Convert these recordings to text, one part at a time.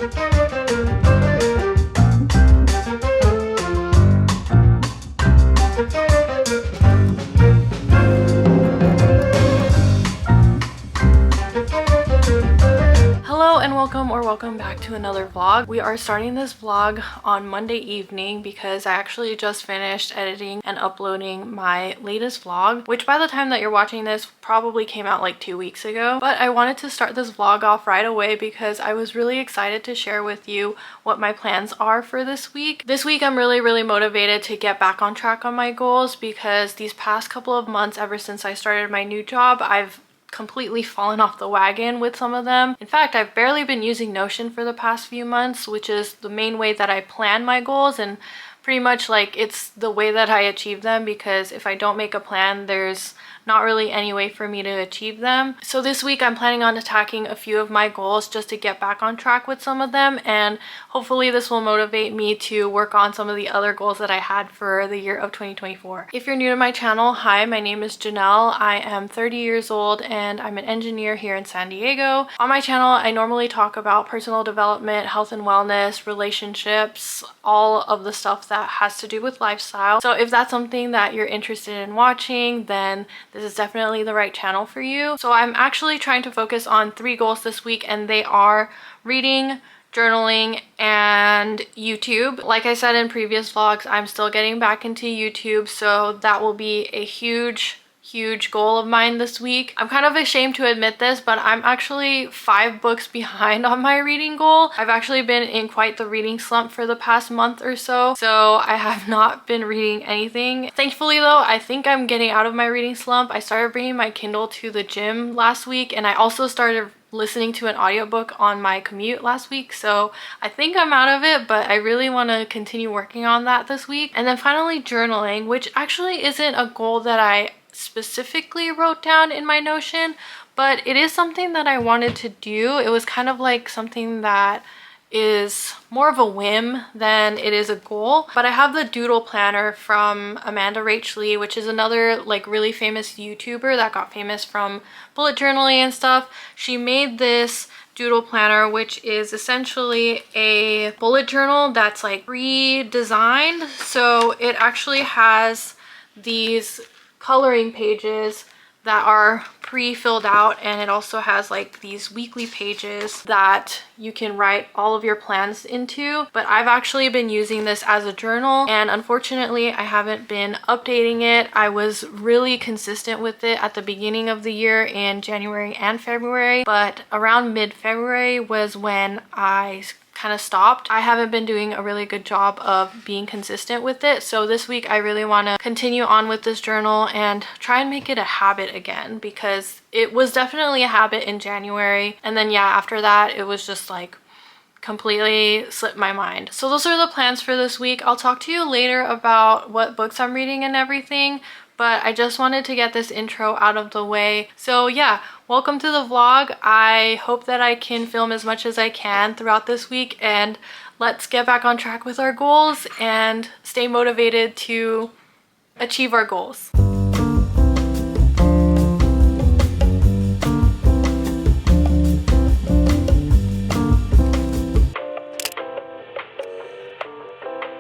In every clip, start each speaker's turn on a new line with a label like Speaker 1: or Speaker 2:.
Speaker 1: Hello and welcome back to another vlog. We are starting this vlog on Monday evening because I actually just finished editing and uploading my latest vlog, which by the time that you're watching this probably came out like 2 weeks ago. But I wanted to start this vlog off right away because I was really excited to share with you what my plans are for this week. This week I'm really motivated to get back on track on my goals because these past couple of months, ever since I started my new job, I've completely fallen off the wagon with some of them. In fact, I've barely been using Notion for the past few months, which is the main way that I plan my goals, and pretty much like it's the way that I achieve them, because if I don't make a plan, there's not really any way for me to achieve them. So this week I'm planning on attacking a few of my goals just to get back on track with some of them, and hopefully this will motivate me to work on some of the other goals that I had for the year of 2024. If you're new to my channel, hi, my name is Janelle. I am 30 years old and I'm an engineer here in San Diego. On my channel, I normally talk about personal development, health and wellness, relationships, all of the stuff that has to do with lifestyle. So if that's something that you're interested in watching, then this is definitely the right channel for you. So I'm actually trying to focus on 3 goals this week, and they are reading, journaling, and YouTube. Like I said in previous vlogs, I'm still getting back into YouTube, so that will be a huge goal of mine this week. I'm kind of ashamed to admit this, but I'm actually 5 books behind on my reading goal. I've actually been in quite the reading slump for the past month or so I have not been reading anything. Thankfully though, I think I'm getting out of my reading slump. I started bringing my Kindle to the gym last week, and I also started listening to an audiobook on my commute last week, so I think I'm out of it, but I really want to continue working on that this week. And then finally journaling, which actually isn't a goal that I specifically wrote down in my Notion, but it is something that I wanted to do. It was kind of like something that is more of a whim than it is a goal. But I have the doodle planner from Amanda Rach Lee, which is another like really famous YouTuber that got famous from bullet journaling and stuff. She made this doodle planner, which is essentially a bullet journal that's like pre-designed. So it actually has these coloring pages that are pre-filled out, and it also has like these weekly pages that you can write all of your plans into. But I've actually been using this as a journal, and unfortunately I haven't been updating it. I was really consistent with it at the beginning of the year in January and February, but around mid-February was when I kind of stopped. I haven't been doing a really good job of being consistent with it, so this week I really want to continue on with this journal and try and make it a habit again, because it was definitely a habit in January, and then yeah, after that it was just like completely slipped my mind. So those are the plans for this week. I'll talk to you later about what books I'm reading and everything, but I just wanted to get this intro out of the way. So yeah, welcome to the vlog. I hope that I can film as much as I can throughout this week, and let's get back on track with our goals and stay motivated to achieve our goals.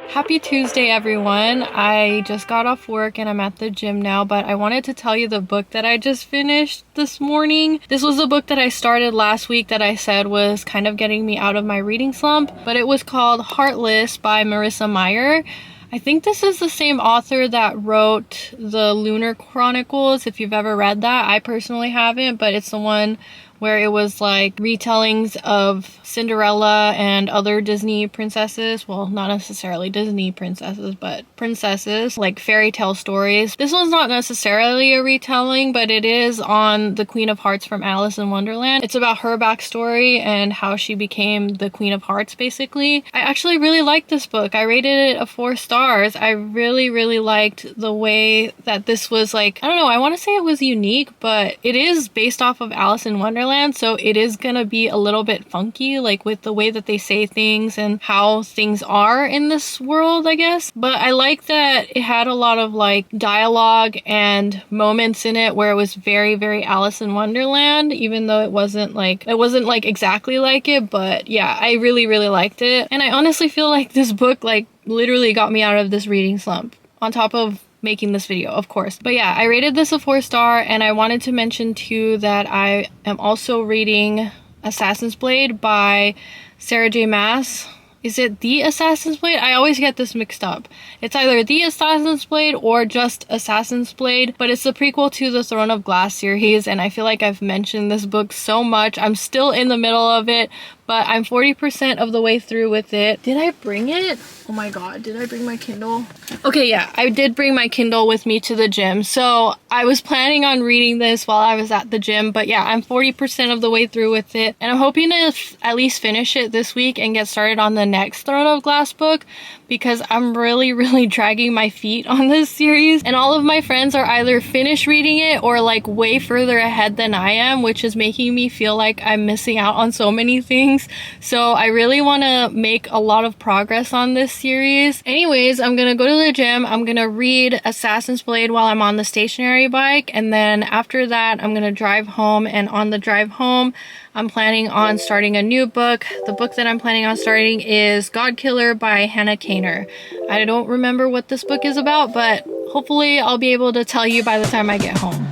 Speaker 1: Happy Tuesday, everyone. I just got off work and I'm at the gym now, but I wanted to tell you the book that I just finished this morning. This was the book that I started last week that I said was kind of getting me out of my reading slump, but it was called Heartless by Marissa Meyer. I think this is the same author that wrote the Lunar Chronicles, if you've ever read that. I personally haven't, but it's the one where it was like retellings of Cinderella and other Disney princesses. Well, not necessarily Disney princesses, but princesses, like fairy tale stories. This one's not necessarily a retelling, but it is on the Queen of Hearts from Alice in Wonderland. It's about her backstory and how she became the Queen of Hearts, basically. I actually really liked this book. I rated it a 4 stars. I really liked the way that this was like, I don't know, I want to say it was unique, but it is based off of Alice in Wonderland. Wonderland, so it is gonna be a little bit funky, like with the way that they say things and how things are in this world, I guess. But I like that it had a lot of like dialogue and moments in it where it was very, very Alice in Wonderland, even though it wasn't like exactly like it. But yeah, I really, really liked it. And I honestly feel like this book like literally got me out of this reading slump, on top of making this video, of course. But yeah, I rated this a 4-star, and I wanted to mention too that I am also reading Assassin's Blade by Sarah J Maas. Is it The Assassin's Blade? I always get this mixed up. It's either The Assassin's Blade or just Assassin's Blade, but it's the prequel to the Throne of Glass series, and I feel like I've mentioned this book so much. I'm still in the middle of it, but I'm 40% of the way through with it. Did I bring it? Oh my god, did I bring my Kindle? Okay, yeah, I did bring my Kindle with me to the gym, so I was planning on reading this while I was at the gym, but yeah, I'm 40% of the way through with it, and I'm hoping to at least finish it this week and get started on the next Throne of Glass book, because I'm really, really dragging my feet on this series, and all of my friends are either finished reading it or like way further ahead than I am, which is making me feel like I'm missing out on so many things. So I really want to make a lot of progress on this series. Anyways, I'm gonna go to the gym, I'm gonna read Assassin's Blade while I'm on the stationary bike, and then after that I'm gonna drive home, and on the drive home I'm planning on starting a new book. The book that I'm planning on starting is God Killer by Hannah Kaner. I don't remember what this book is about, but hopefully I'll be able to tell you by the time I get home.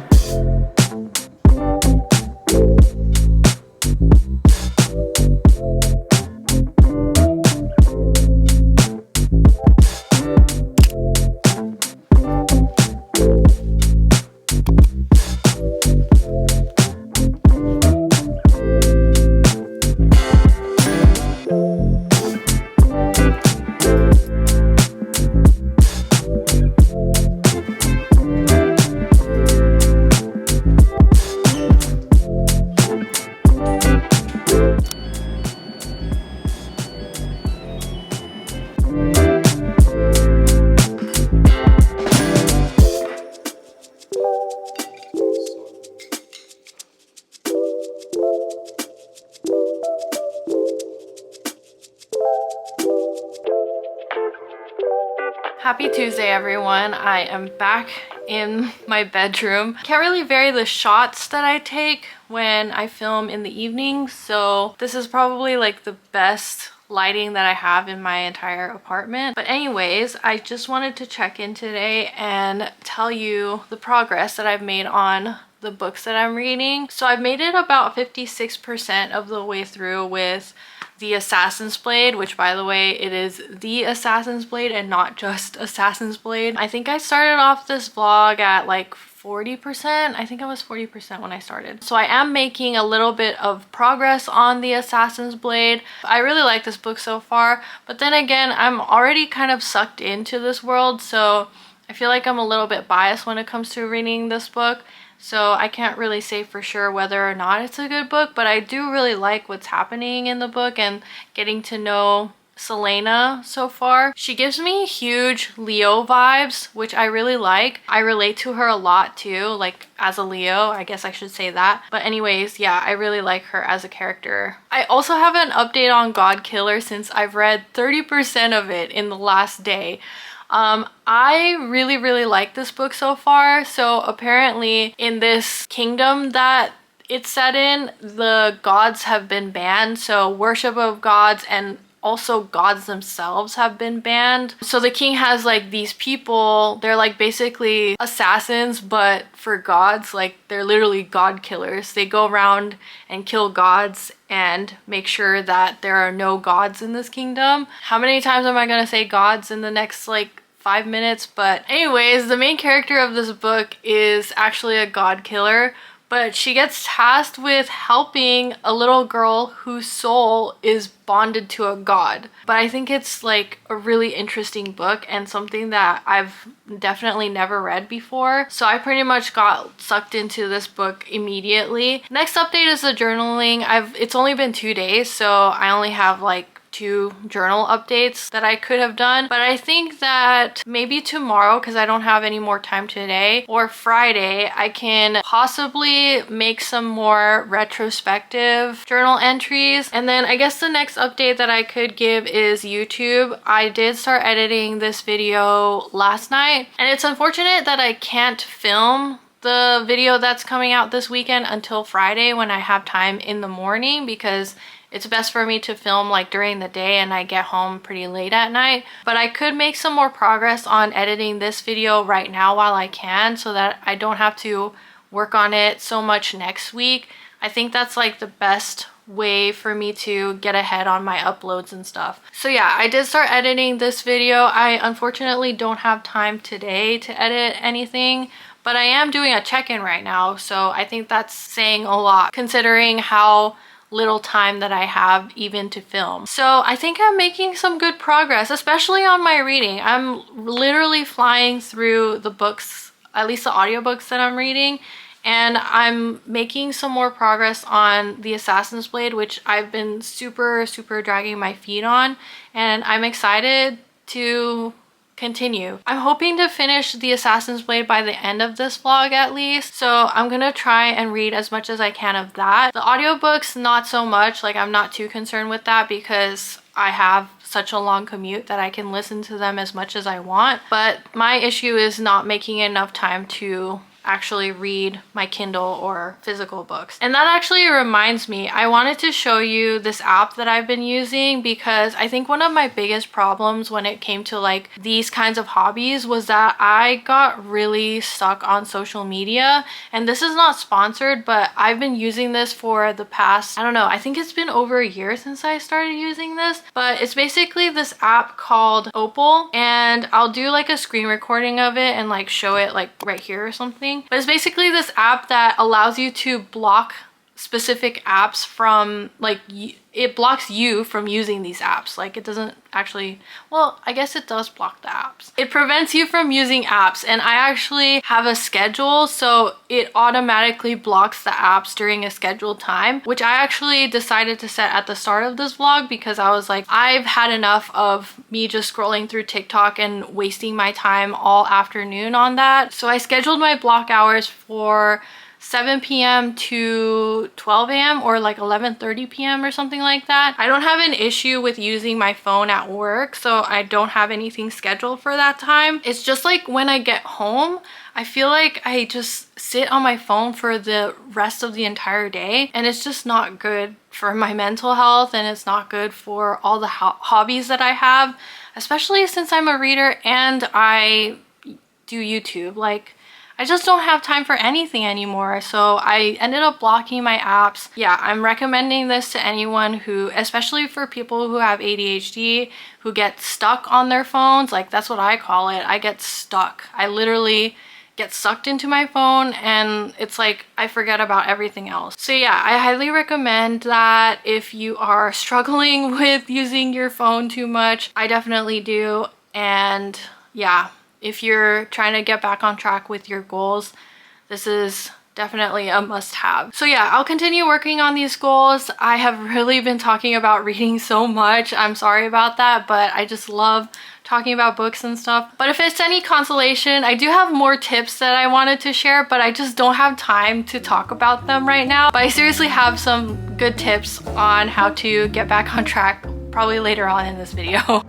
Speaker 1: Happy Tuesday, everyone. I am back in my bedroom. Can't really vary the shots that I take when I film in the evening, so this is probably like the best lighting that I have in my entire apartment. But anyways, I just wanted to check in today and tell you the progress that I've made on the books that I'm reading. So I've made it about 56% of the way through with The Assassin's Blade, which by the way, it is The Assassin's Blade and not just Assassin's Blade. I think I started off this vlog at like 40%. I think I was 40% when I started. So I am making a little bit of progress on The Assassin's Blade. I really like this book so far, but then again, I'm already kind of sucked into this world, so I feel like I'm a little bit biased when it comes to reading this book. So I can't really say for sure whether or not it's a good book, but I do really like what's happening in the book and getting to know Selena so far. She gives me huge Leo vibes, which I really like. I relate to her a lot too, like as a Leo, I guess I should say that. But anyways, yeah, I really like her as a character. I also have an update on God Killer since I've read 30% of it in the last day. I really, really like this book so far. So apparently in this kingdom that it's set in, the gods have been banned. So worship of gods and also gods themselves have been banned. So the king has like these people, they're like basically assassins, but for gods, like they're literally god killers. They go around and kill gods and make sure that there are no gods in this kingdom. How many times am I gonna say gods in the next like 5 minutes? But anyways, the main character of this book is actually a god killer, but she gets tasked with helping a little girl whose soul is bonded to a god. But I think it's like a really interesting book and something that I've definitely never read before. So I pretty much got sucked into this book immediately. Next update is the journaling. It's only been 2 days, so I only have like 2 journal updates that I could have done. But I think that maybe tomorrow, because I don't have any more time today, or Friday, I can possibly make some more retrospective journal entries. And then I guess the next update that I could give is YouTube. I did start editing this video last night, and it's unfortunate that I can't film the video that's coming out this weekend until Friday when I have time in the morning, because it's best for me to film like during the day and I get home pretty late at night. But I could make some more progress on editing this video right now while I can, so that I don't have to work on it so much next week. I think that's like the best way for me to get ahead on my uploads and stuff. So yeah, I did start editing this video. I unfortunately don't have time today to edit anything, but I am doing a check-in right now, so I think that's saying a lot considering how little time that I have even to film. So I think I'm making some good progress, especially on my reading. I'm literally flying through the books, at least the audiobooks that I'm reading, and I'm making some more progress on The Assassin's Blade, which I've been super dragging my feet on, and I'm excited to continue. I'm hoping to finish The Assassin's Blade by the end of this vlog at least, so I'm gonna try and read as much as I can of that. The audiobooks, not so much. Like, I'm not too concerned with that because I have such a long commute that I can listen to them as much as I want. But my issue is not making enough time to actually read my Kindle or physical books. And that actually reminds me, I wanted to show you this app that I've been using, because I think one of my biggest problems when it came to like these kinds of hobbies was that I got really stuck on social media. And this is not sponsored, but I've been using this for the past, I don't know, I think it's been over a year since I started using this. But it's basically this app called Opal, and I'll do like a screen recording of it and like show it like right here or something. But it's basically this app that allows you to block specific apps from, like, it blocks you from using these apps. Like, it doesn't actually, well, I guess it does block the apps. It prevents you from using apps, and I actually have a schedule, so it automatically blocks the apps during a scheduled time, which I actually decided to set at the start of this vlog because I was like, I've had enough of me just scrolling through TikTok and wasting my time all afternoon on that. So I scheduled my block hours for 7 p.m. to 12 a.m. or like 11:30 p.m. or something like that. I don't have an issue with using my phone at work, so I don't have anything scheduled for that time. It's just like when I get home, I feel like I just sit on my phone for the rest of the entire day, and it's just not good for my mental health, and it's not good for all the hobbies that I have, especially since I'm a reader and I do YouTube. Like, I just don't have time for anything anymore, so I ended up blocking my apps. Yeah, I'm recommending this to anyone who, especially for people who have ADHD, who get stuck on their phones. Like, that's what I call it. I get stuck. I literally get sucked into my phone, and it's like I forget about everything else. So yeah, I highly recommend that if you are struggling with using your phone too much. I definitely do. And yeah, if you're trying to get back on track with your goals, this is definitely a must-have. So yeah, I'll continue working on these goals. I have really been talking about reading so much. I'm sorry about that, but I just love talking about books and stuff. But if it's any consolation, I do have more tips that I wanted to share, but I just don't have time to talk about them right now. But I seriously have some good tips on how to get back on track, probably later on in this video.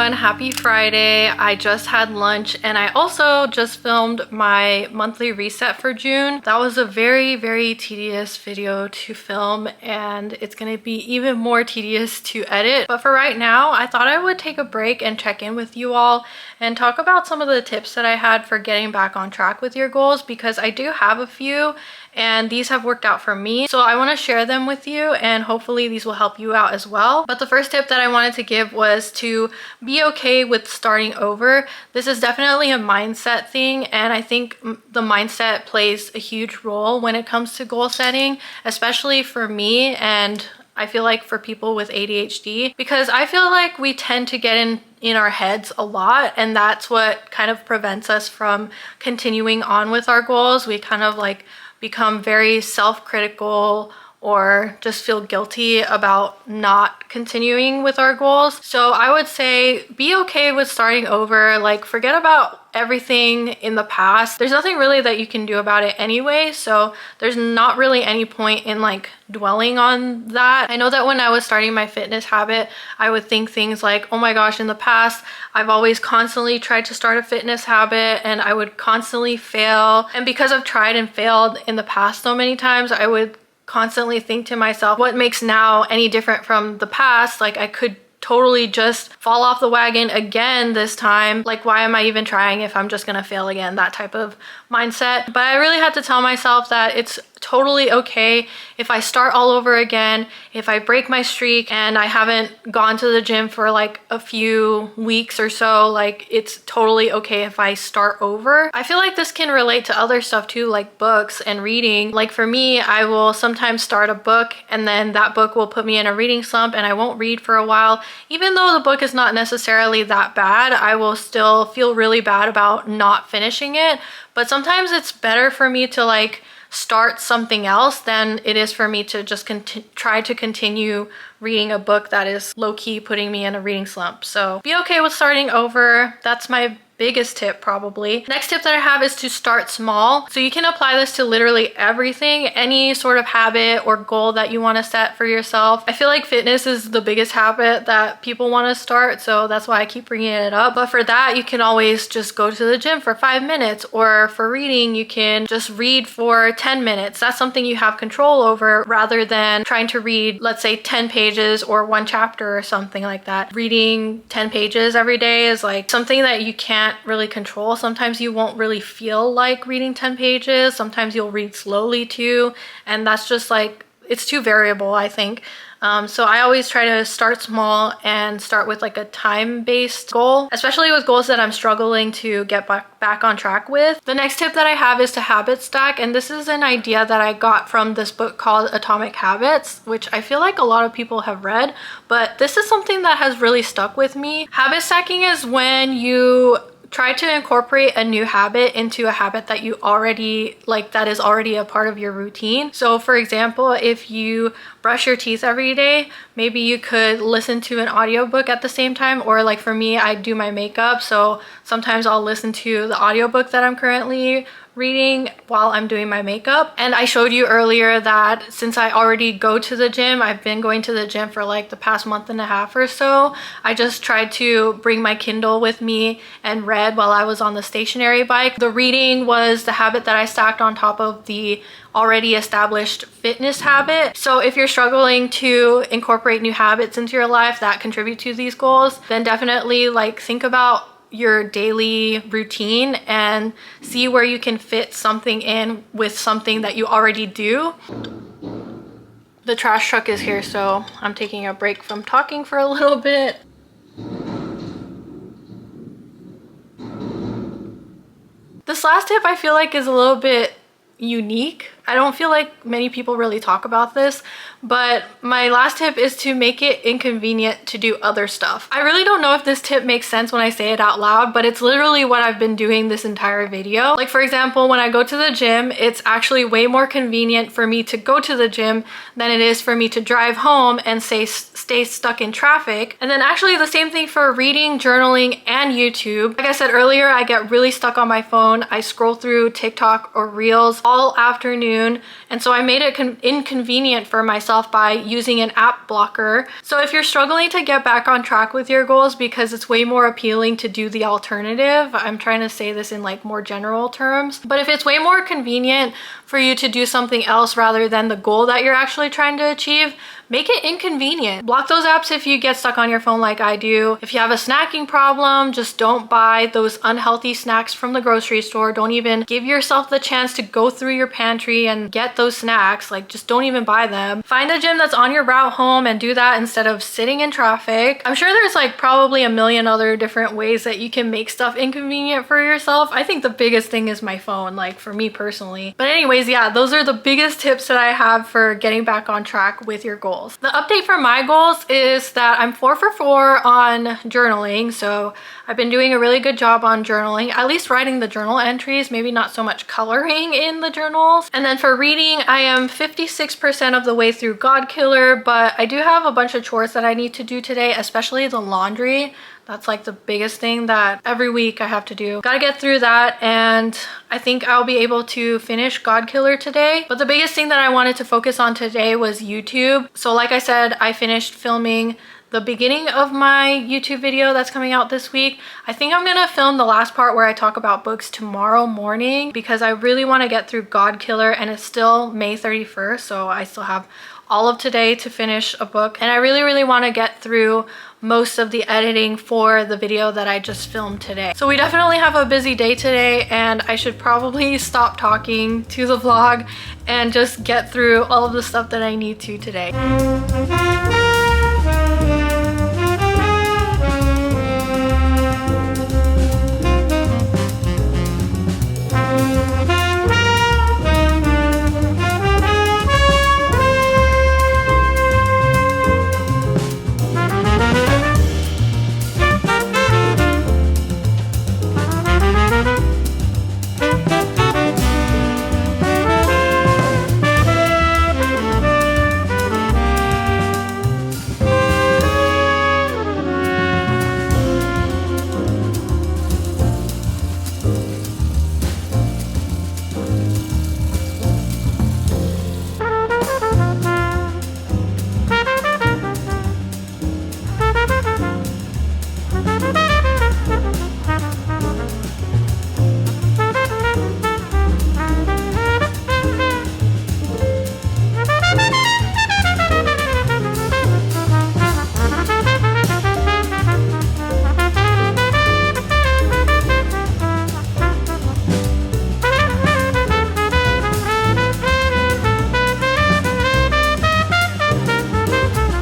Speaker 1: Happy Friday. I just had lunch, and I also just filmed my monthly reset for June. That was a very tedious video to film, and it's gonna be even more tedious to edit. But for right now, I thought I would take a break and check in with you all and talk about some of the tips that I had for getting back on track with your goals, because I do have a few, and these have worked out for me. So I want to share them with you, and hopefully these will help you out as well. But the first tip that I wanted to give was to be okay with starting over. This is definitely a mindset thing, and I think the mindset plays a huge role when it comes to goal setting, especially for me, and I feel like for people with ADHD, because I feel like we tend to get in our heads a lot, and that's what kind of prevents us from continuing on with our goals. We kind of like become very self-critical or just feel guilty about not continuing with our goals. So I would say be okay with starting over. Like, forget about everything in the past. There's nothing really that you can do about it anyway, so there's not really any point in like dwelling on that. I know that when I was starting my fitness habit, I would think things like, oh my gosh, in the past I've always constantly tried to start a fitness habit and I would constantly fail, and because I've tried and failed in the past so many times, I would constantly think to myself, what makes now any different from the past? Like, I could totally just fall off the wagon again this time. Like, why am I even trying if I'm just gonna fail again? That type of mindset. But I really had to tell myself that it's totally okay if I start all over again, if I break my streak and I haven't gone to the gym for like a few weeks or so. Like, it's totally okay if I start over. I feel like this can relate to other stuff too, like books and reading. Like for me, I will sometimes start a book and then that book will put me in a reading slump and I won't read for a while. Even though the book is not necessarily that bad, I will still feel really bad about not finishing it. But sometimes it's better for me to like start something else than it is for me to just try to continue reading a book that is low-key putting me in a reading slump. So be okay with starting over. That's my biggest tip probably. Next tip that I have is to start small. So you can apply this to literally everything, any sort of habit or goal that you want to set for yourself. I feel like fitness is the biggest habit that people want to start, so that's why I keep bringing it up. But for that, you can always just go to the gym for 5 minutes, or for reading, you can just read for 10 minutes. That's something you have control over rather than trying to read, let's say 10 pages or 1 chapter or something like that. Reading 10 pages every day is like something that you can't really control. Sometimes you won't really feel like reading 10 pages. Sometimes you'll read slowly too. And that's just like, it's too variable, I think. So I always try to start small and start with like a time-based goal, especially with goals that I'm struggling to get back on track with. The next tip that I have is to habit stack, and this is an idea that I got from this book called Atomic Habits, which I feel like a lot of people have read, but this is something that has really stuck with me. Habit stacking is when you try to incorporate a new habit into a habit that you already like, that is already a part of your routine. So for example, if you brush your teeth every day, maybe you could listen to an audiobook at the same time, or like for me, I do my makeup, so sometimes I'll listen to the audiobook that I'm currently reading while I'm doing my makeup. And I showed you earlier that since I already go to the gym, I've been going to the gym for like the past month and a half or so, I just tried to bring my Kindle with me and read while I was on the stationary bike. The reading was the habit that I stacked on top of the already established fitness habit. So if you're struggling to incorporate new habits into your life that contribute to these goals, then definitely like think about your daily routine and see where you can fit something in with something that you already do. The trash truck is here, so I'm taking a break from talking for a little bit. This last tip I feel like is a little bit unique. I don't feel like many people really talk about this, but my last tip is to make it inconvenient to do other stuff. I really don't know if this tip makes sense when I say it out loud, but it's literally what I've been doing this entire video. Like for example, when I go to the gym, it's actually way more convenient for me to go to the gym than it is for me to drive home and stay stuck in traffic. And then actually the same thing for reading, journaling, and YouTube. Like I said earlier, I get really stuck on my phone. I scroll through TikTok or Reels all afternoon, and so I made it inconvenient for myself by using an app blocker. So if you're struggling to get back on track with your goals because it's way more appealing to do the alternative, I'm trying to say this in like more general terms, but if it's way more convenient for you to do something else rather than the goal that you're actually trying to achieve, make it inconvenient. Block those apps if you get stuck on your phone like I do. If you have a snacking problem, just don't buy those unhealthy snacks from the grocery store. Don't even give yourself the chance to go through your pantry and get those snacks. Like, just don't even buy them. Find a gym that's on your route home and do that instead of sitting in traffic. I'm sure there's like probably a million other different ways that you can make stuff inconvenient for yourself. I think the biggest thing is my phone, like for me personally. But anyways, yeah, those are the biggest tips that I have for getting back on track with your goals. The update for my goals is that I'm 4 for 4 on journaling. So I've been doing a really good job on journaling, at least writing the journal entries, maybe not so much coloring in the journals. And then for reading, I am 56% of the way through God Killer, but I do have a bunch of chores that I need to do today, especially the laundry. That's like the biggest thing that every week I have to do. Gotta get through that, and I think I'll be able to finish God Killer today. But the biggest thing that I wanted to focus on today was YouTube. So like I said, I finished filming the beginning of my YouTube video that's coming out this week. I think I'm gonna film the last part where I talk about books tomorrow morning because I really want to get through God Killer, and it's still May 31st, so I still have all of today to finish a book, and I really want to get through most of the editing for the video that I just filmed today. So we definitely have a busy day today, and I should probably stop talking to the vlog and just get through all of the stuff that I need to today.